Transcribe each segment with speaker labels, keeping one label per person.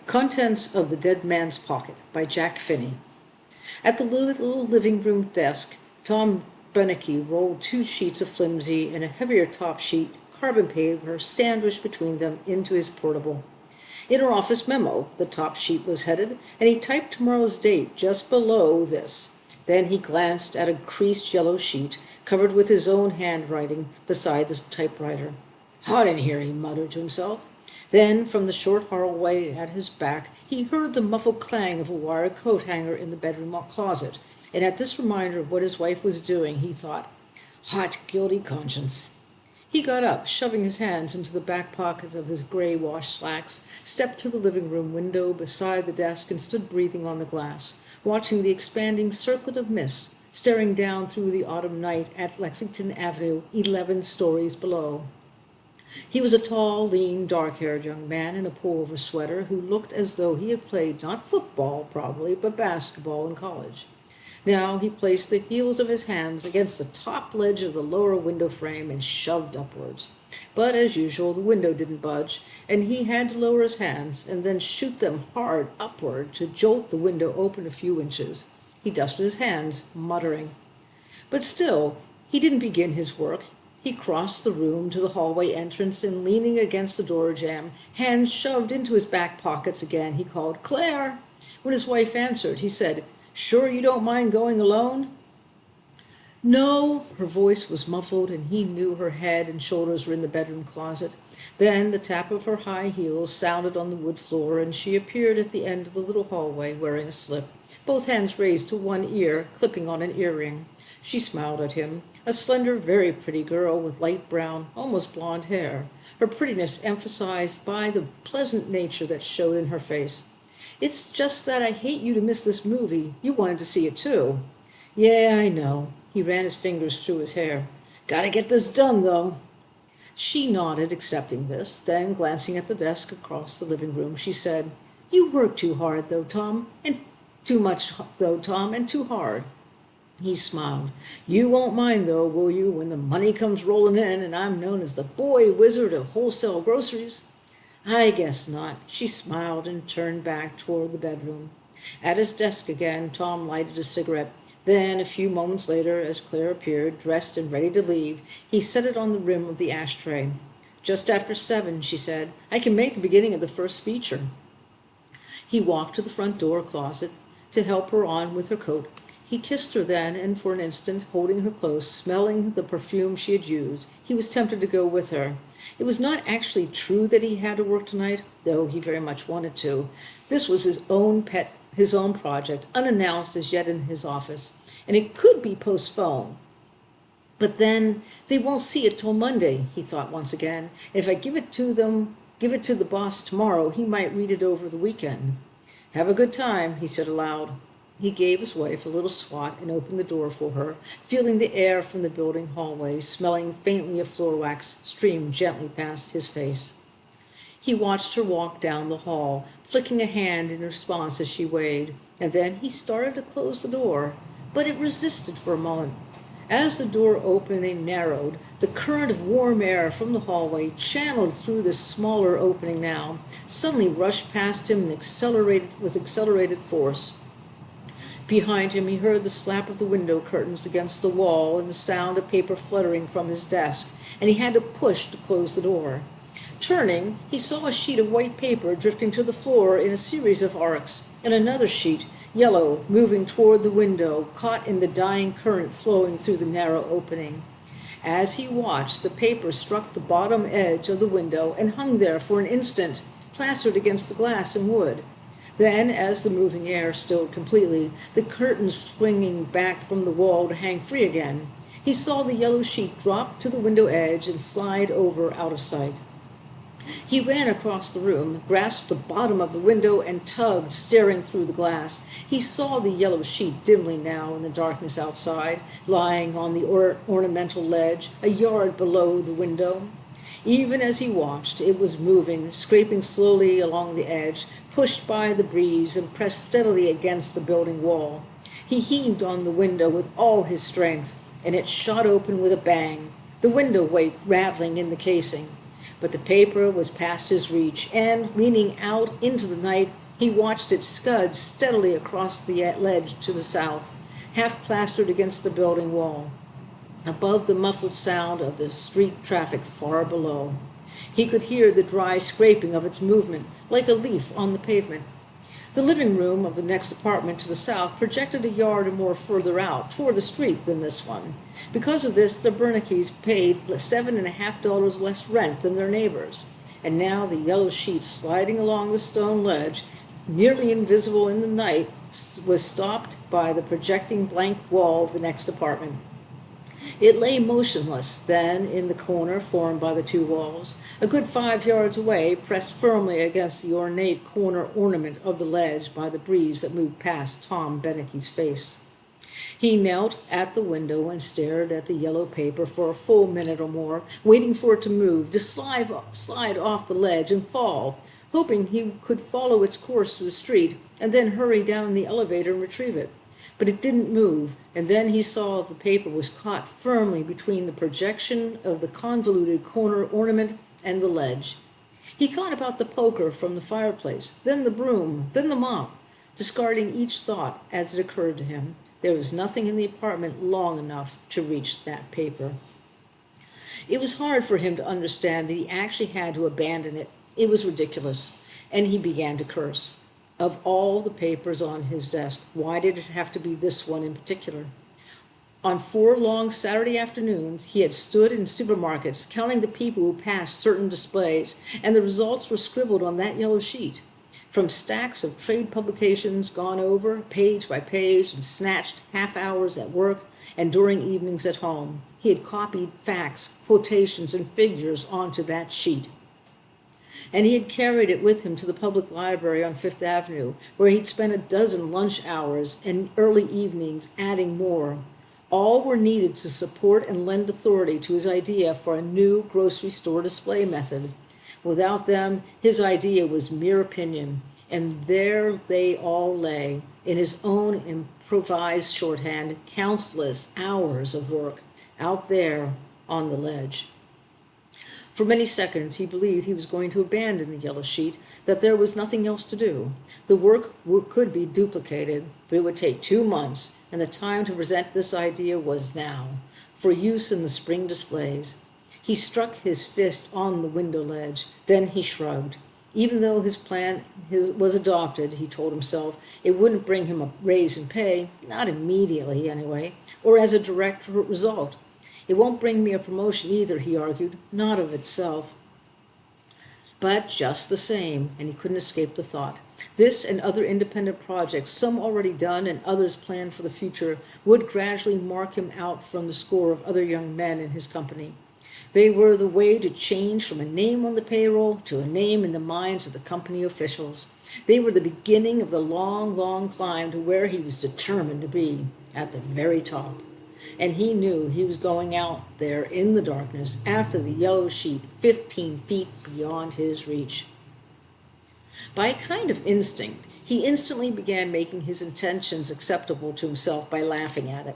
Speaker 1: Contents of the Dead Man's Pocket by Jack Finney. At the little living room desk, Tom Beneke rolled 2 sheets of flimsy and a heavier top sheet, carbon paper sandwiched between them, into his portable. In her office memo, the top sheet was headed, and he typed tomorrow's date just below this. Then he glanced at a creased yellow sheet, covered with his own handwriting, beside the typewriter. "Hot in here," he muttered to himself. Then, from the short hallway at his back, he heard the muffled clang of a wire coat hanger in the bedroom closet, and at this reminder of what his wife was doing, he thought, "Hot, guilty conscience." He got up, shoving his hands into the back pockets of his gray-washed slacks, stepped to the living room window beside the desk, and stood breathing on the glass, watching the expanding circlet of mist, staring down through the autumn night at Lexington Avenue, 11 stories below. He was a tall, lean, dark-haired young man in a pullover sweater who looked as though he had played not football, probably, but basketball in college. Now he placed the heels of his hands against the top ledge of the lower window frame and shoved upwards. But as usual, the window didn't budge, and he had to lower his hands and then shoot them hard upward to jolt the window open a few inches. He dusted his hands, muttering. But still, he didn't begin his work. He crossed the room to the hallway entrance, and leaning against the door jamb, hands shoved into his back pockets again, he called, "Claire!" When his wife answered, he said, "Sure you don't mind going alone?" "No." Her voice was muffled, and he knew her head and shoulders were in the bedroom closet. Then the tap of her high heels sounded on the wood floor, and she appeared at the end of the little hallway, wearing a slip, both hands raised to one ear, clipping on an earring. She smiled at him, a slender, very pretty girl with light brown, almost blonde hair, her prettiness emphasized by the pleasant nature that showed in her face. "It's just that I hate you to miss this movie. You wanted to see it too." "Yeah, I know." He ran his fingers through his hair. "Gotta get this done, though." She nodded, accepting this. Then, glancing at the desk across the living room, she said, "You work too hard, though, Tom, and too much, though, Tom, and too hard." He smiled. "You won't mind, though, will you, when the money comes rolling in and I'm known as the boy wizard of wholesale groceries?" "I guess not." She smiled and turned back toward the bedroom. At his desk again, Tom lighted a cigarette. Then, a few moments later, as Claire appeared, dressed and ready to leave, he set it on the rim of the ashtray. "Just after 7, she said. "I can make the beginning of the first feature." He walked to the front door closet to help her on with her coat. He kissed her then, and for an instant, holding her close, smelling the perfume she had used, he was tempted to go with her. It was not actually true that he had to work tonight, though he very much wanted to. This was his own project, unannounced as yet in his office, and it could be postponed. But then, they won't see it till Monday, he thought once again. If I give it to the boss tomorrow, he might read it over the weekend. "Have a good time," he said aloud. He gave his wife a little swat and opened the door for her, feeling the air from the building hallway, smelling faintly of floor wax, stream gently past his face. He watched her walk down the hall, flicking a hand in response as she waved, and then he started to close the door, but it resisted for a moment. As the door opened and narrowed, the current of warm air from the hallway, channeled through this smaller opening now, suddenly rushed past him with accelerated force. Behind him he heard the slap of the window curtains against the wall and the sound of paper fluttering from his desk, and he had to push to close the door. Turning, he saw a sheet of white paper drifting to the floor in a series of arcs, and another sheet, yellow, moving toward the window, caught in the dying current flowing through the narrow opening. As he watched, the paper struck the bottom edge of the window and hung there for an instant, plastered against the glass and wood. Then, as the moving air stilled completely, the curtains swinging back from the wall to hang free again, he saw the yellow sheet drop to the window edge and slide over out of sight. He ran across the room, grasped the bottom of the window, and tugged, staring through the glass. He saw the yellow sheet dimly now in the darkness outside, lying on the ornamental ledge, a yard below the window. Even as he watched, it was moving, scraping slowly along the edge, pushed by the breeze and pressed steadily against the building wall. He heaved on the window with all his strength, and it shot open with a bang, the window weight rattling in the casing. But the paper was past his reach, and, leaning out into the night, he watched it scud steadily across the ledge to the south, half plastered against the building wall, above the muffled sound of the street traffic far below. He could hear the dry scraping of its movement, like a leaf on the pavement. The living room of the next apartment to the south projected a yard or more further out, toward the street, than this one. Because of this, the Bernackes paid $7.50 less rent than their neighbors. And now the yellow sheet sliding along the stone ledge, nearly invisible in the night, was stopped by the projecting blank wall of the next apartment. It lay motionless, then, in the corner formed by the two walls, a good 5 yards away, pressed firmly against the ornate corner ornament of the ledge by the breeze that moved past Tom Bennecke's face. He knelt at the window and stared at the yellow paper for a full minute or more, waiting for it to move, to slide off the ledge and fall, hoping he could follow its course to the street and then hurry down in the elevator and retrieve it. But it didn't move, and then he saw the paper was caught firmly between the projection of the convoluted corner ornament and the ledge. He thought about the poker from the fireplace, then the broom, then the mop, discarding each thought as it occurred to him. There was nothing in the apartment long enough to reach that paper. It was hard for him to understand that he actually had to abandon it. It was ridiculous, and he began to curse. Of all the papers on his desk, why did it have to be this one in particular? On 4 long Saturday afternoons, he had stood in supermarkets counting the people who passed certain displays, and the results were scribbled on that yellow sheet. From stacks of trade publications gone over page by page and snatched half hours at work and during evenings at home, he had copied facts, quotations, and figures onto that sheet. And he had carried it with him to the public library on Fifth Avenue, where he'd spent a dozen lunch hours and early evenings adding more. All were needed to support and lend authority to his idea for a new grocery store display method. Without them, his idea was mere opinion, and there they all lay, in his own improvised shorthand, countless hours of work, out there on the ledge. For many seconds he believed he was going to abandon the yellow sheet, that there was nothing else to do. The work could be duplicated, but it would take 2 months, and the time to present this idea was now, for use in the spring displays. He struck his fist on the window ledge, then he shrugged. Even though his plan was adopted, he told himself, it wouldn't bring him a raise in pay, not immediately anyway, or as a direct result. It won't bring me a promotion either, he argued, not of itself. But just the same, and he couldn't escape the thought, this and other independent projects, some already done and others planned for the future, would gradually mark him out from the score of other young men in his company. They were the way to change from a name on the payroll to a name in the minds of the company officials. They were the beginning of the long, long climb to where he was determined to be, at the very top. And he knew he was going out there in the darkness after the yellow sheet 15 feet beyond his reach. By a kind of instinct, he instantly began making his intentions acceptable to himself by laughing at it.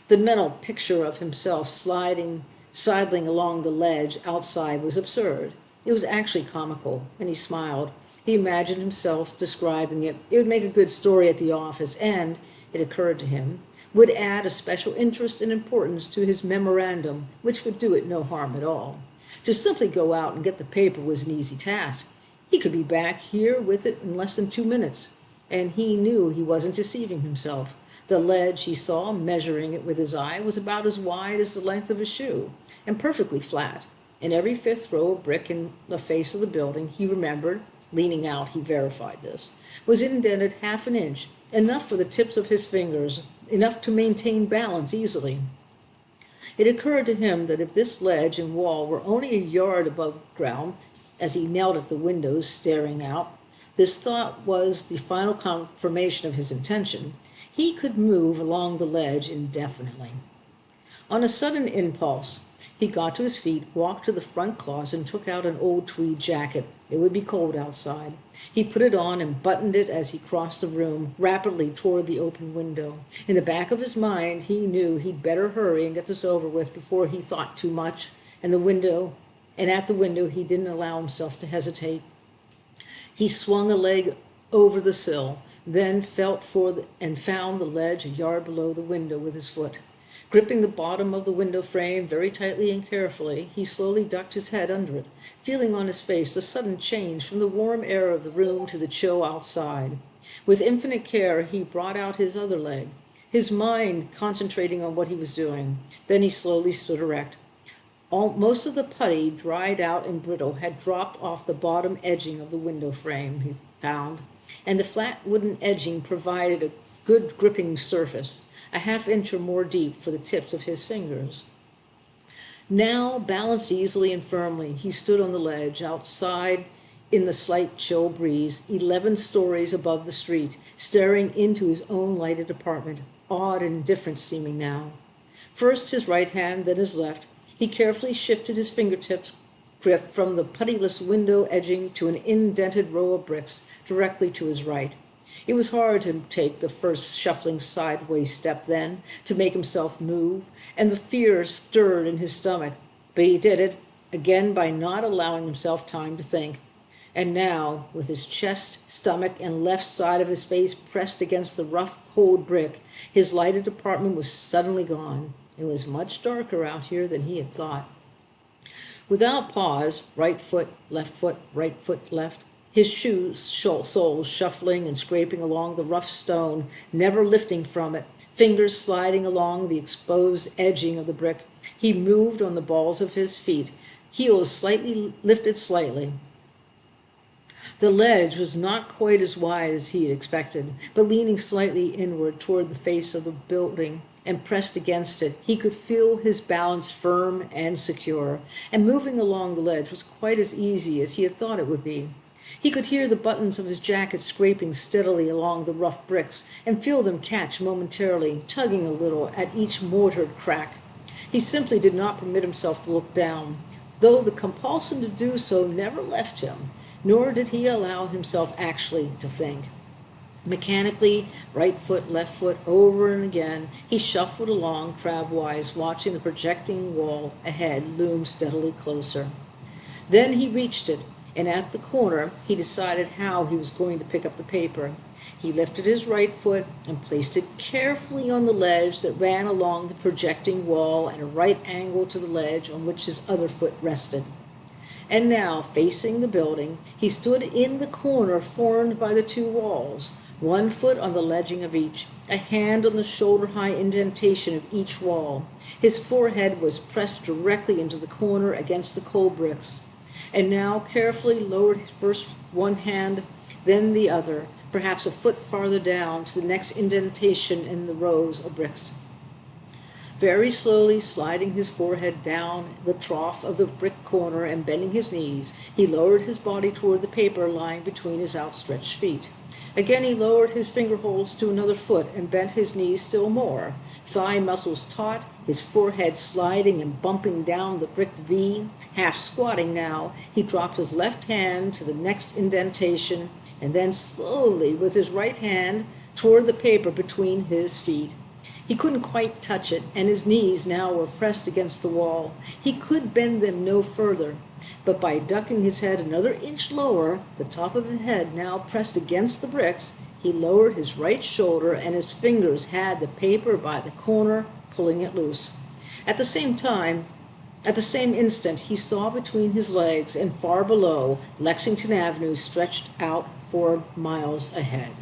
Speaker 1: The mental picture of himself sidling along the ledge outside was absurd. It was actually comical, and he smiled. He imagined himself describing it. It would make a good story at the office, and, it occurred to him, would add a special interest and importance to his memorandum, which would do it no harm at all. To simply go out and get the paper was an easy task. He could be back here with it in less than 2 minutes, and he knew he wasn't deceiving himself. The ledge he saw, measuring it with his eye, was about as wide as the length of a shoe, and perfectly flat. And every 5th row of brick in the face of the building, he remembered, leaning out, he verified this, was indented 1/2 inch, enough for the tips of his fingers, enough to maintain balance easily. It occurred to him that if this ledge and wall were only a yard above ground, as he knelt at the windows staring out, this thought was the final confirmation of his intention. He could move along the ledge indefinitely. On a sudden impulse, he got to his feet, walked to the front closet, and took out an old tweed jacket. It would be cold outside. He put it on and buttoned it as he crossed the room, rapidly toward the open window. In the back of his mind, he knew he'd better hurry and get this over with before he thought too much, and the window and at the window he didn't allow himself to hesitate. He swung a leg over the sill, then felt and found the ledge a yard below the window with his foot. Gripping the bottom of the window frame very tightly and carefully, he slowly ducked his head under it, feeling on his face the sudden change from the warm air of the room to the chill outside. With infinite care, he brought out his other leg, his mind concentrating on what he was doing. Then he slowly stood erect. Most of the putty, dried out and brittle, had dropped off the bottom edging of the window frame, he found, and the flat wooden edging provided a good gripping surface, a half-inch or more deep for the tips of his fingers. Now, balanced easily and firmly, he stood on the ledge outside in the slight chill breeze, 11 stories above the street, staring into his own lighted apartment, odd and indifferent seeming now. First his right hand, then his left, he carefully shifted his fingertips grip from the puttyless window edging to an indented row of bricks directly to his right. It was hard to take the first shuffling sideways step then, to make himself move, and the fear stirred in his stomach, but he did it, again by not allowing himself time to think. And now, with his chest, stomach, and left side of his face pressed against the rough, cold brick, his lighted apartment was suddenly gone. It was much darker out here than he had thought. Without pause, right foot, right foot, left, his soles shuffling and scraping along the rough stone, never lifting from it, fingers sliding along the exposed edging of the brick, he moved on the balls of his feet, heels lifted slightly. The ledge was not quite as wide as he had expected, but leaning slightly inward toward the face of the building and pressed against it, he could feel his balance firm and secure, and moving along the ledge was quite as easy as he had thought it would be. He could hear the buttons of his jacket scraping steadily along the rough bricks and feel them catch momentarily, tugging a little at each mortared crack. He simply did not permit himself to look down, though the compulsion to do so never left him, nor did he allow himself actually to think. Mechanically, right foot, left foot, over and again, he shuffled along crabwise, watching the projecting wall ahead loom steadily closer. Then he reached it, and at the corner he decided how he was going to pick up the paper. He lifted his right foot and placed it carefully on the ledge that ran along the projecting wall at a right angle to the ledge on which his other foot rested. And now, facing the building, he stood in the corner formed by the two walls, one foot on the ledging of each, a hand on the shoulder-high indentation of each wall. His forehead was pressed directly into the corner against the coal bricks, and now carefully lowered first one hand, then the other, perhaps a foot farther down to the next indentation in the rows of bricks. Very slowly sliding his forehead down the trough of the brick corner and bending his knees, he lowered his body toward the paper lying between his outstretched feet. Again he lowered his fingerholds to another foot and bent his knees still more, thigh muscles taut, his forehead sliding and bumping down the brick V. Half squatting now, he dropped his left hand to the next indentation, and then slowly, with his right hand, toward the paper between his feet. He couldn't quite touch it, and his knees now were pressed against the wall. He could bend them no further, but by ducking his head another inch lower, the top of his head now pressed against the bricks, he lowered his right shoulder, and his fingers had the paper by the corner, pulling it loose. At the same instant, he saw between his legs and far below, Lexington Avenue stretched out 4 miles ahead.